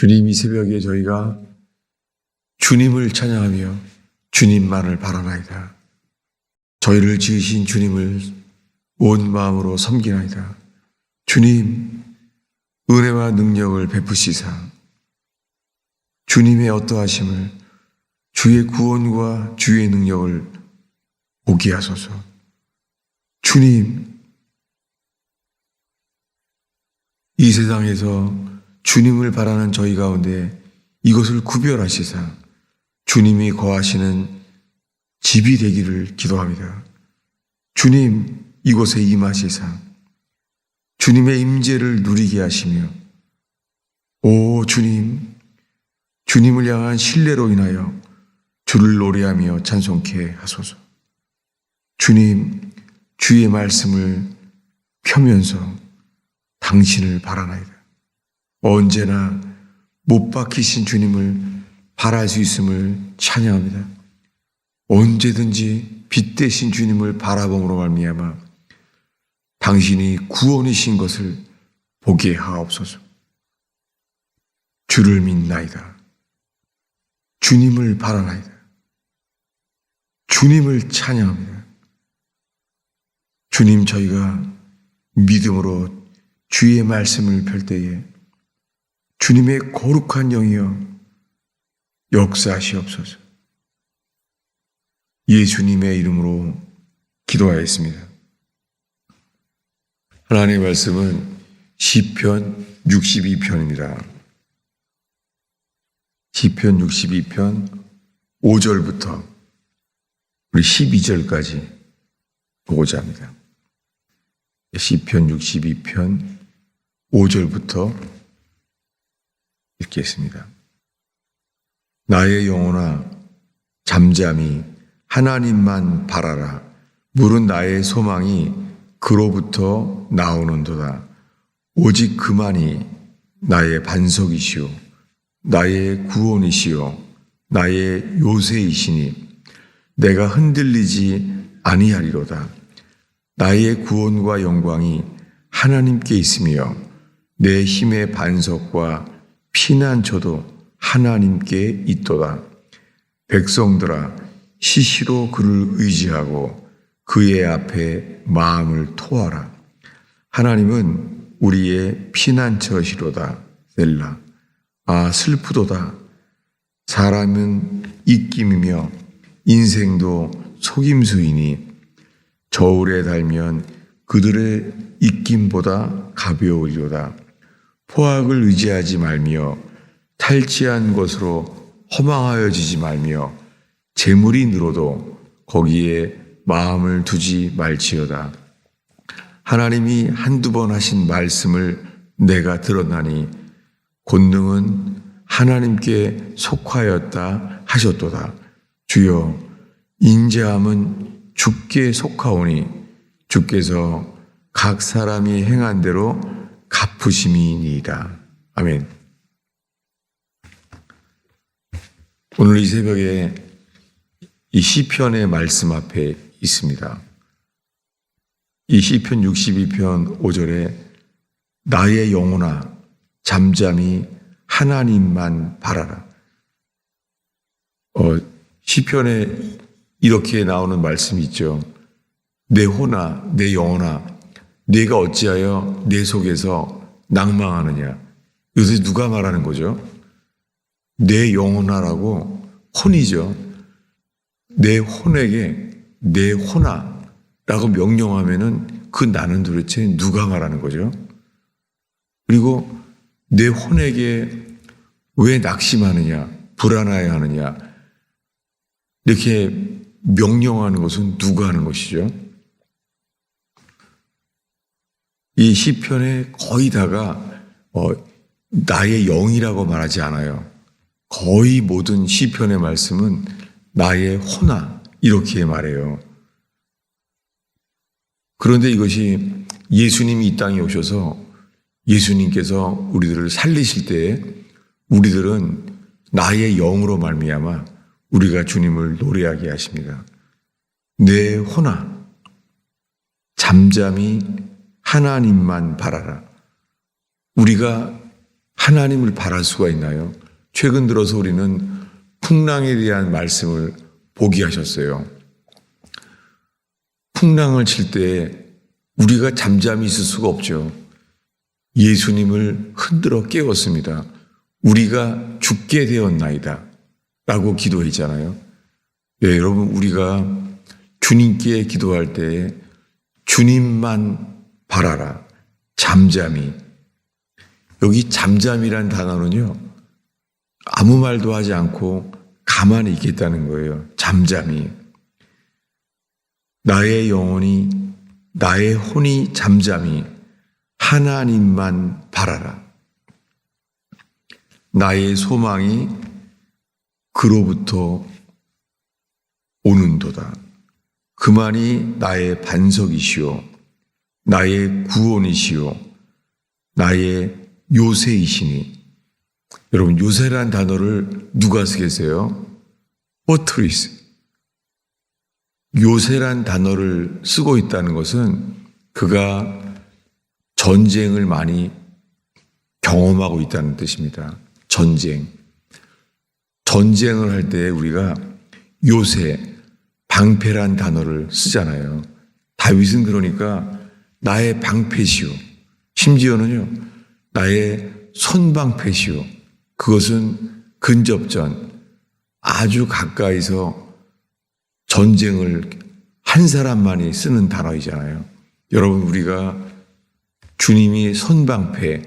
주님, 이 새벽에 저희가 주님을 찬양하며 주님만을 바라나이다. 저희를 지으신 주님을 온 마음으로 섬기나이다. 주님, 은혜와 능력을 베푸시사 주님의 어떠하심을, 주의 구원과 주의 능력을 보게 하소서. 주님, 이 세상에서 주님을 바라는 저희 가운데 이것을 구별하시사 주님이 거하시는 집이 되기를 기도합니다. 주님, 이곳에 임하시사 주님의 임재를 누리게 하시며, 오 주님, 주님을 향한 신뢰로 인하여 주를 노래하며 찬송케 하소서. 주님, 주의 말씀을 펴면서 당신을 바라나이다. 언제나 못 박히신 주님을 바랄 수 있음을 찬양합니다. 언제든지 빛 대신 주님을 바라봄으로 말미암아 당신이 구원이신 것을 보게 하옵소서. 주를 믿나이다. 주님을 바라나이다. 주님을 찬양합니다. 주님, 저희가 믿음으로 주의 말씀을 펼 때에 주님의 거룩한 영이여 역사하시옵소서. 예수님의 이름으로 기도하였습니다. 하나님의 말씀은 시편 62편입니다. 시편 62편 5절부터 우리 12절까지 보고자 합니다. 시편 62편 5절부터 읽겠습니다. 나의 영혼아, 잠잠히 하나님만 바라라. 물은 나의 소망이 그로부터 나오는도다. 오직 그만이 나의 반석이시오, 나의 구원이시오, 나의 요새이시니 내가 흔들리지 아니하리로다. 나의 구원과 영광이 하나님께 있으며 내 힘의 반석과 피난처도 하나님께 있도다. 백성들아, 시시로 그를 의지하고 그의 앞에 마음을 토하라. 하나님은 우리의 피난처시로다. 셀라. 아, 슬프도다. 사람은 입김이며 인생도 속임수이니 저울에 달면 그들의 입김보다 가벼우리로다. 포악을 의지하지 말며 탈취한 것으로 허망하여지지 말며 재물이 늘어도 거기에 마음을 두지 말지어다. 하나님이 한두 번 하신 말씀을 내가 들었나니 권능은 하나님께 속하였다 하셨도다. 주여, 인자함은 주께 속하오니 주께서 각 사람이 행한 대로 갚으심이니이다. 아멘. 오늘 이 새벽에 이 시편의 말씀 앞에 있습니다. 이 시편 62편 5절에 나의 영혼아, 잠잠히 하나님만 바라라. 시편에 이렇게 나오는 말씀이 있죠. 내 혼아, 내 영혼아, 네가 어찌하여 내 속에서 낭망하느냐. 요새 누가 말하는 거죠? 내 영혼아라고, 혼이죠. 내 혼에게 내 혼아라고 명령하면은 그 나는 도대체 누가 말하는 거죠? 그리고 내 혼에게 왜 낙심하느냐, 불안해야 하느냐, 이렇게 명령하는 것은 누가 하는 것이죠? 이 시편에 거의 다가 나의 영이라고 말하지 않아요. 거의 모든 시편의 말씀은 나의 혼아 이렇게 말해요. 그런데 이것이 예수님이 이 땅에 오셔서 예수님께서 우리들을 살리실 때에 우리들은 나의 영으로 말미암아 우리가 주님을 노래하게 하십니다. 내 혼아, 잠잠히 하나님만 바라라. 우리가 하나님을 바랄 수가 있나요? 최근 들어서 우리는 풍랑에 대한 말씀을 포기하셨어요. 풍랑을 칠 때 우리가 잠잠히 있을 수가 없죠. 예수님을 흔들어 깨웠습니다. 우리가 죽게 되었나이다 라고 기도했잖아요. 네, 여러분, 우리가 주님께 기도할 때 주님만 바라라. 잠잠히. 여기 잠잠이란 단어는요, 아무 말도 하지 않고 가만히 있겠다는 거예요. 잠잠히. 나의 영혼이, 나의 혼이 잠잠히 하나님만 바라라. 나의 소망이 그로부터 오는도다. 그만이 나의 반석이시오, 나의 구원이시오, 나의 요새이시니. 여러분, 요새란 단어를 누가 쓰겠어요? 포트리스. 요새란 단어를 쓰고 있다는 것은 그가 전쟁을 많이 경험하고 있다는 뜻입니다. 전쟁을 할 때 우리가 요새, 방패란 단어를 쓰잖아요. 다윗은 그러니까 나의 방패시오, 심지어는요 나의 손방패시오. 그것은 근접전, 아주 가까이서 전쟁을 한 사람만이 쓰는 단어이잖아요. 여러분, 우리가 주님이 손방패,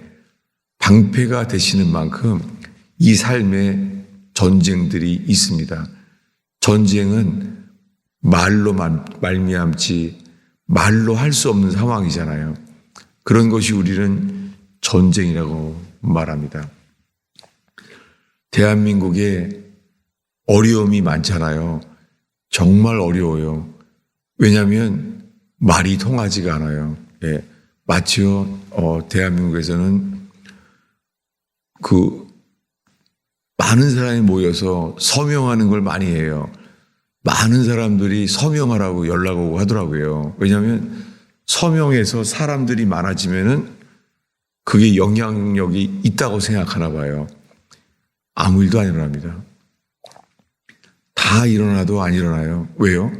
방패가 되시는 만큼 이 삶에 전쟁들이 있습니다. 전쟁은 말로 말미암지 말로 할 수 없는 상황이잖아요. 그런 것이 우리는 전쟁이라고 말합니다. 대한민국에 어려움이 많잖아요. 정말 어려워요. 왜냐하면 말이 통하지가 않아요. 예, 마치요, 대한민국에서는 많은 사람이 모여서 서명하는 걸 많이 해요. 많은 사람들이 서명하라고 연락 오고 하더라고요. 왜냐하면 서명해서 사람들이 많아지면은 그게 영향력이 있다고 생각하나 봐요. 아무 일도 안 일어납니다. 다 일어나도 안 일어나요. 왜요?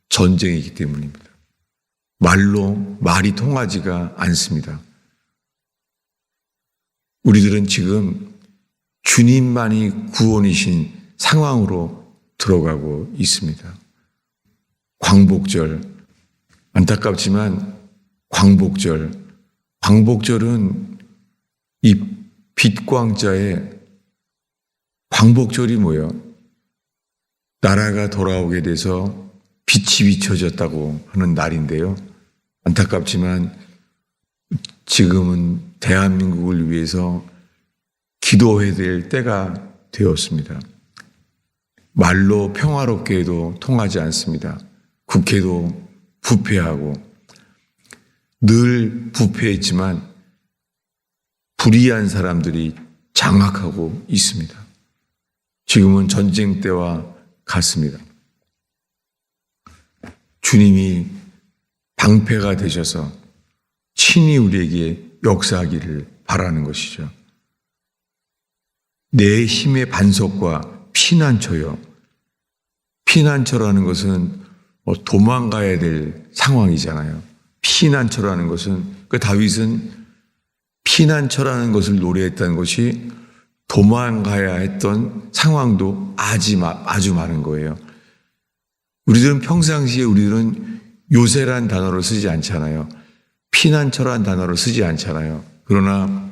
전쟁이기 때문입니다. 말이 통하지가 않습니다. 우리들은 지금 주님만이 구원이신 상황으로 들어가고 있습니다. 광복절, 안타깝지만 광복절은 이 빛광자의 광복절이 뭐예요? 나라가 돌아오게 돼서 빛이 비춰졌다고 하는 날인데요. 안타깝지만 지금은 대한민국을 위해서 기도해야 될 때가 되었습니다. 말로 평화롭게 해도 통하지 않습니다. 국회도 부패하고 늘 부패했지만 불의한 사람들이 장악하고 있습니다. 지금은 전쟁 때와 같습니다. 주님이 방패가 되셔서 친히 우리에게 역사하기를 바라는 것이죠. 내 힘의 반석과 피난처요. 피난처라는 것은 도망가야 될 상황이잖아요. 피난처라는 것은, 다윗은 피난처라는 것을 노래했다는 것이 도망가야 했던 상황도 아주 많은 거예요. 우리들은 평상시에 요새란 단어를 쓰지 않잖아요. 피난처란 단어를 쓰지 않잖아요. 그러나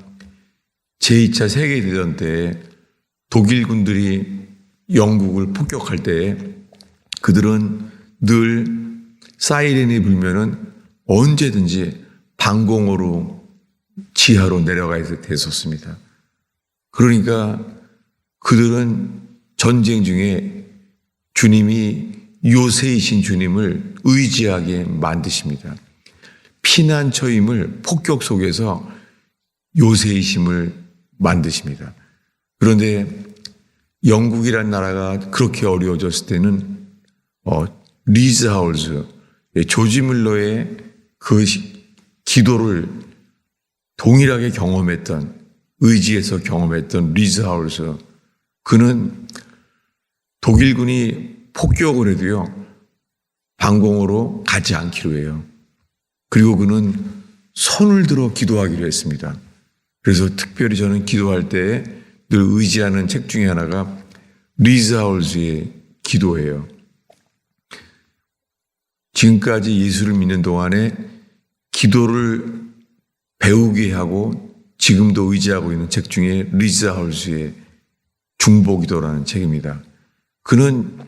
제2차 세계대전 때 독일군들이 영국을 폭격할 때 그들은 늘 사이렌이 불면은 언제든지 방공호로 지하로 내려가야 됐었습니다. 그러니까 그들은 전쟁 중에 주님이 요새이신 주님을 의지하게 만드십니다. 피난처임을 폭격 속에서 요새이심을 만드십니다. 그런데 영국이란 나라가 그렇게 어려워졌을 때는 리즈 하울즈, 조지 물러의 그 기도를 동일하게 경험했던 의지해서 경험했던 리즈 하울스. 그는 독일군이 폭격을 해도요, 방공호로 가지 않기로 해요. 그리고 그는 손을 들어 기도하기로 했습니다. 그래서 특별히 저는 기도할 때 늘 의지하는 책 중에 하나가 리즈 하울스의 기도예요. 지금까지 예수를 믿는 동안에 기도를 배우게 하고 지금도 의지하고 있는 책 중에 리즈 하울스의 중보기도라는 책입니다. 그는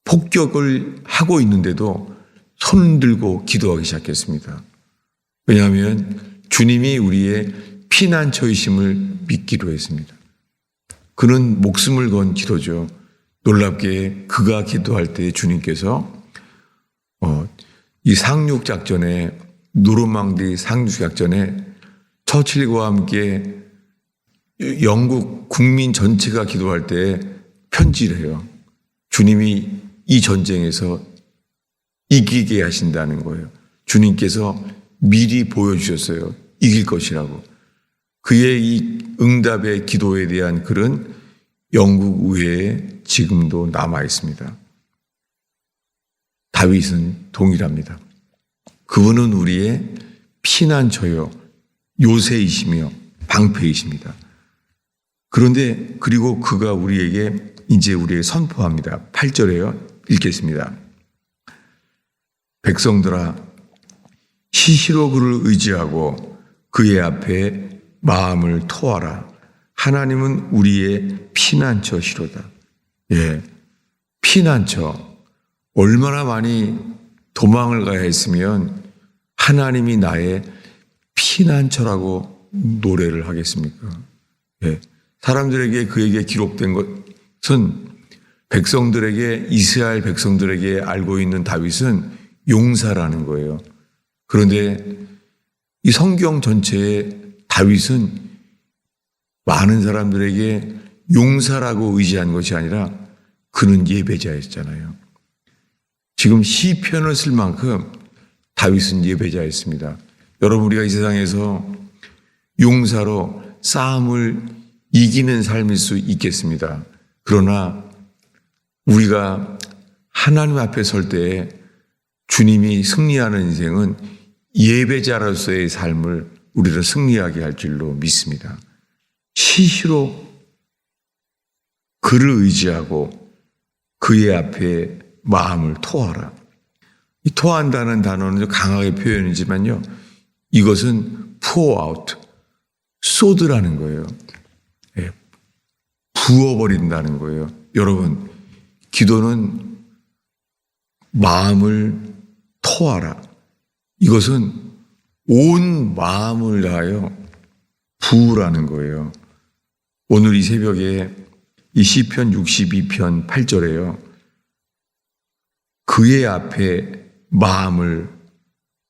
폭격을 하고 있는데도 손 들고 기도하기 시작했습니다. 왜냐하면 주님이 우리의 피난처이심을 믿기로 했습니다. 그는 목숨을 건 기도죠. 놀랍게 그가 기도할 때 주님께서 이 상륙작전에, 노르망디 상륙작전에 처칠과 함께 영국 국민 전체가 기도할 때 편지를 해요. 주님이 이 전쟁에서 이기게 하신다는 거예요. 주님께서 미리 보여주셨어요. 이길 것이라고. 그의 이 응답의 기도에 대한 글은 영국 의회에 지금도 남아 있습니다. 다윗은 동일합니다. 그분은 우리의 피난처요, 요새이시며 방패이십니다. 그런데 그리고 그가 우리에게 이제 우리에게 선포합니다. 8절에요. 읽겠습니다. 백성들아, 시시로 그를 의지하고 그의 앞에 마음을 토하라. 하나님은 우리의 피난처시로다. 예, 피난처. 얼마나 많이 도망을 가야 했으면 하나님이 나의 피난처라고 노래를 하겠습니까? 예, 사람들에게 그에게 기록된 것은 백성들에게, 이스라엘 백성들에게 알고 있는 다윗은 용사라는 거예요. 그런데 이 성경 전체에 다윗은 많은 사람들에게 용사라고 의지한 것이 아니라 그는 예배자였잖아요. 지금 시편을 쓸 만큼 다윗은 예배자였습니다. 여러분, 우리가 이 세상에서 용사로 싸움을 이기는 삶일 수 있겠습니다. 그러나 우리가 하나님 앞에 설 때 주님이 승리하는 인생은 예배자로서의 삶을 우리를 승리하게 할 줄로 믿습니다. 시시로 그를 의지하고 그의 앞에 마음을 토하라. 이 토한다는 단어는 강하게 표현이지만요, 이것은 pour out, 쏟으라는 거예요. 예, 부어버린다는 거예요. 여러분, 기도는 마음을 토하라. 이것은 온 마음을 다하여 부으라는 거예요. 오늘 이 새벽에 이 시편 62편 8절에요. 그의 앞에 마음을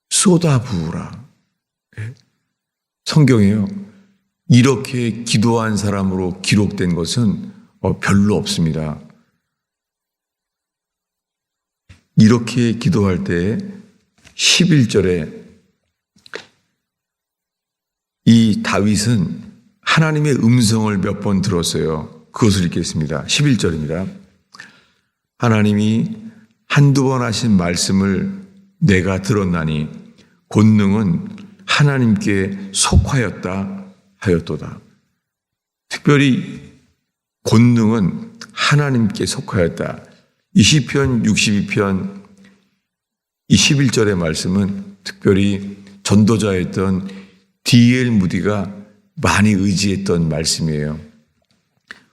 쏟아 부으라. 성경에요, 이렇게 기도한 사람으로 기록된 것은 별로 없습니다. 이렇게 기도할 때 11절에 이 다윗은 하나님의 음성을 몇 번 들었어요. 그것을 읽겠습니다. 11절입니다. 하나님이 한두 번 하신 말씀을 내가 들었나니 권능은 하나님께 속하였다 하였도다. 특별히 권능은 하나님께 속하였다. 이 시편 62편 이 11절의 말씀은 특별히 전도자였던 D.L. 무디가 많이 의지했던 말씀이에요.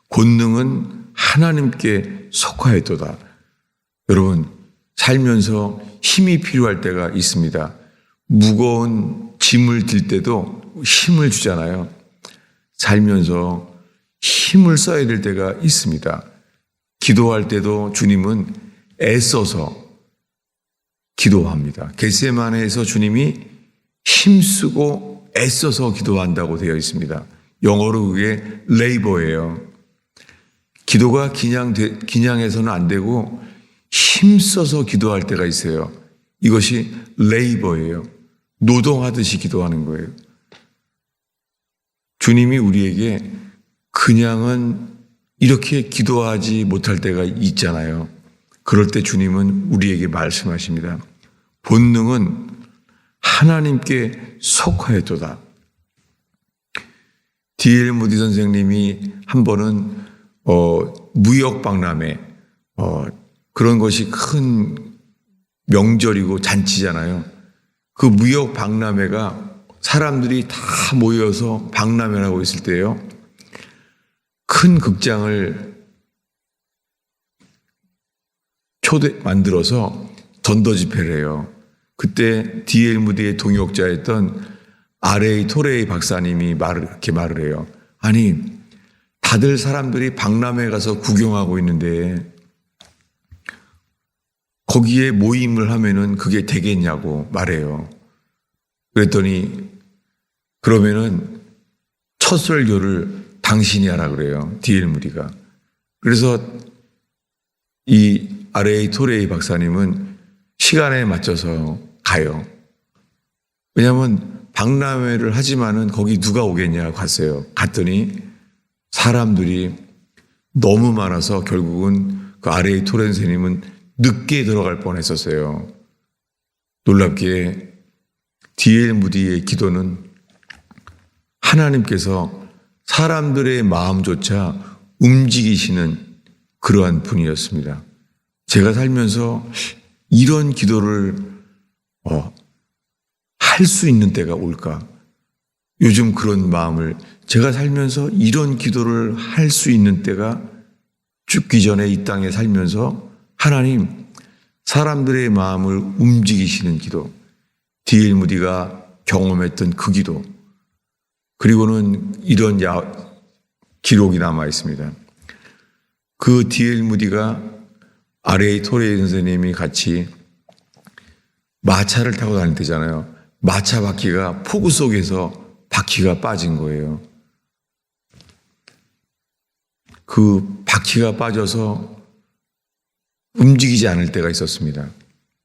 권능은 하나님께 속하였도다. 여러분, 살면서 힘이 필요할 때가 있습니다. 무거운 짐을 들 때도 힘을 주잖아요. 살면서 힘을 써야 될 때가 있습니다. 기도할 때도 주님은 애써서 기도합니다. 겟세마네에서 주님이 힘쓰고 애써서 기도한다고 되어 있습니다. 영어로 그게 레이버예요. 기도가 기냥해서는 안 되고 힘써서 기도할 때가 있어요. 이것이 레이버예요. 노동하듯이 기도하는 거예요. 주님이 우리에게 그냥은 이렇게 기도하지 못할 때가 있잖아요. 그럴 때 주님은 우리에게 말씀하십니다. 본능은 하나님께 속하였도다. D.L. 무디 선생님이 한 번은 무역 박람회 그런 것이 큰 명절이고 잔치잖아요. 그 무역 박람회가 사람들이 다 모여서 박람회를 하고 있을 때요. 큰 극장을 만들어서 전도 집회를 해요. 그때 D.L. 무디의 동역자였던 R.A. 토레이 박사님이 그렇게 말을 해요. 아니, 다들 사람들이 박람회 가서 구경하고 있는데 거기에 모임을 하면은 그게 되겠냐고 말해요. 그랬더니 그러면은 첫 설교를 당신이 하라 그래요. D.L. 무디가. 그래서 이 R.A. 토레이 박사님은 시간에 맞춰서 가요. 왜냐하면 박람회를 하지만은 거기 누가 오겠냐 갔어요. 갔더니 사람들이 너무 많아서 결국은 그 R.A. 토레이 선생님은 늦게 들어갈 뻔했었어요. 놀랍게 D.L. 무디의 기도는 하나님께서 사람들의 마음조차 움직이시는 그러한 분이었습니다. 제가 살면서 이런 기도를 할 수 있는 때가 올까? 요즘 그런 마음을 제가 살면서 이런 기도를 할 수 있는 때가 죽기 전에 이 땅에 살면서 하나님 사람들의 마음을 움직이시는 기도, D.L. 무디가 경험했던 그 기도, 그리고는 이런 기록이 남아 있습니다. 그 D.L. 무디가 R.A. 토레이 선생님이 같이 마차를 타고 다닐 때잖아요. 마차 바퀴가 폭우 속에서 바퀴가 빠진 거예요. 그 바퀴가 빠져서 움직이지 않을 때가 있었습니다.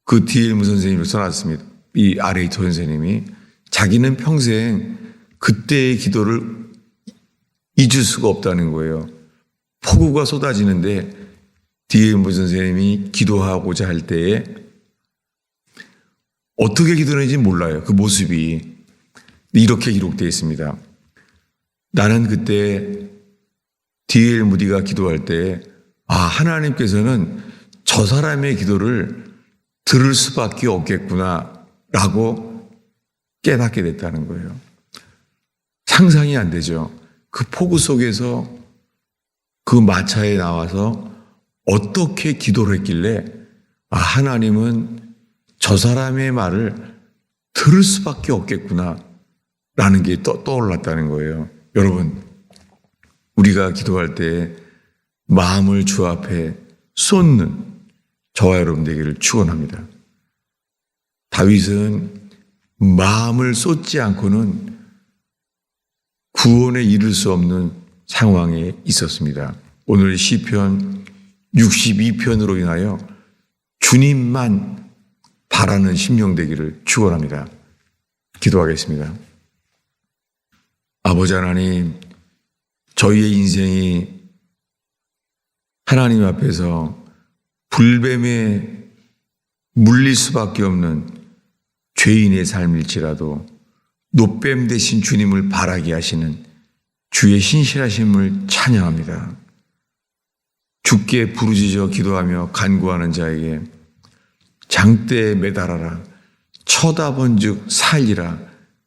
그 D.L. 무 선생님을 써놨습니다. 이 R.A. 토레이 선생님이 자기는 평생 그때의 기도를 잊을 수가 없다는 거예요. 폭우가 쏟아지는데 D.L. 무 선생님이 기도하고자 할 때에 어떻게 기도했는지 몰라요. 그 모습이. 이렇게 기록되어 있습니다. 나는 그때 D.L. 무디가 기도할 때 하나님께서는 저 사람의 기도를 들을 수밖에 없겠구나 라고 깨닫게 됐다는 거예요. 상상이 안 되죠. 그 폭우 속에서 그 마차에 나와서 어떻게 기도를 했길래 하나님은 저 사람의 말을 들을 수밖에 없겠구나 라는 게 떠올랐다는 거예요. 여러분, 우리가 기도할 때 마음을 주 앞에 쏟는 저와 여러분 되기를 축원합니다. 다윗은 마음을 쏟지 않고는 구원에 이를 수 없는 상황에 있었습니다. 오늘 시편 62편으로 인하여 주님만 바라는 심령 되기를 축원합니다. 기도하겠습니다. 아버지 하나님, 저희의 인생이 하나님 앞에서 불뱀에 물릴 수밖에 없는 죄인의 삶일지라도 노뱀 대신 주님을 바라게 하시는 주의 신실하심을 찬양합니다. 주께 부르짖어 기도하며 간구하는 자에게 장대에 매달아라 쳐다본 즉 살리라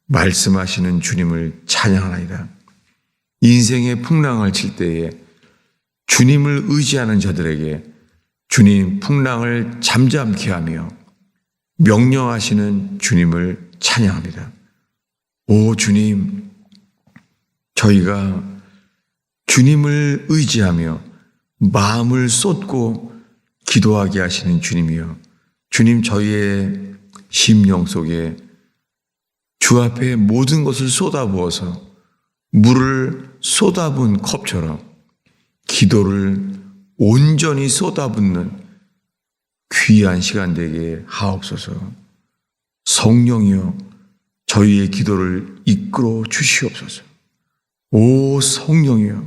말씀하시는 주님을 찬양하나이다. 인생의 풍랑을 칠 때에 주님을 의지하는 자들에게 주님 풍랑을 잠잠케 하며 명령하시는 주님을 찬양합니다. 오 주님, 저희가 주님을 의지하며 마음을 쏟고 기도하게 하시는 주님이여, 주님 저희의 심령 속에 주 앞에 모든 것을 쏟아부어서 물을 쏟아부은 컵처럼 기도를 온전히 쏟아붓는 귀한 시간 되게 하옵소서. 성령이여 저희의 기도를 이끌어 주시옵소서. 오 성령이여,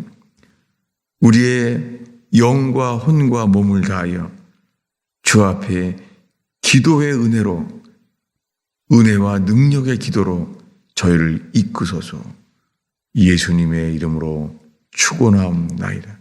우리의 영과 혼과 몸을 다하여 주 앞에 기도의 은혜로, 은혜와 능력의 기도로 저희를 이끄소서. 예수님의 이름으로 축원하옵나이다.